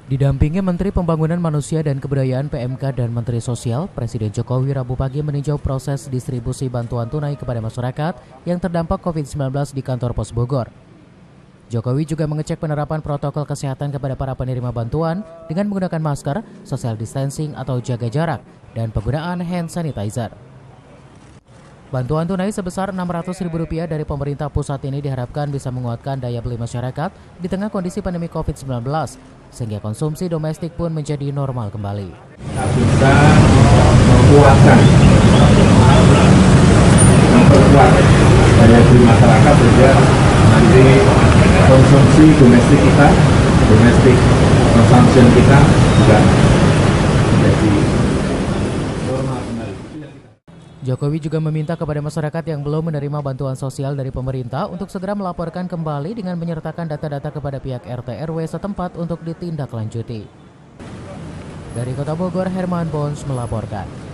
Didampingi Menteri Pembangunan Manusia dan Kebudayaan PMK dan Menteri Sosial, Presiden Jokowi Rabu pagi meninjau proses distribusi bantuan tunai kepada masyarakat yang terdampak COVID-19 di kantor Pos Bogor. Jokowi juga mengecek penerapan protokol kesehatan kepada para penerima bantuan dengan menggunakan masker, social distancing atau jaga jarak, dan penggunaan hand sanitizer. Bantuan tunai sebesar Rp600.000 dari pemerintah pusat ini diharapkan bisa menguatkan daya beli masyarakat di tengah kondisi pandemi COVID-19, sehingga konsumsi domestik pun menjadi normal kembali. Kita bisa memperkuat daya beli masyarakat sehingga nanti konsumsi domestik kita, domestik consumption kita juga menjadi normal kembali. Jokowi juga meminta kepada masyarakat yang belum menerima bantuan sosial dari pemerintah untuk segera melaporkan kembali dengan menyertakan data-data kepada pihak RT RW setempat untuk ditindaklanjuti. Dari Kota Bogor, Herman Bons melaporkan.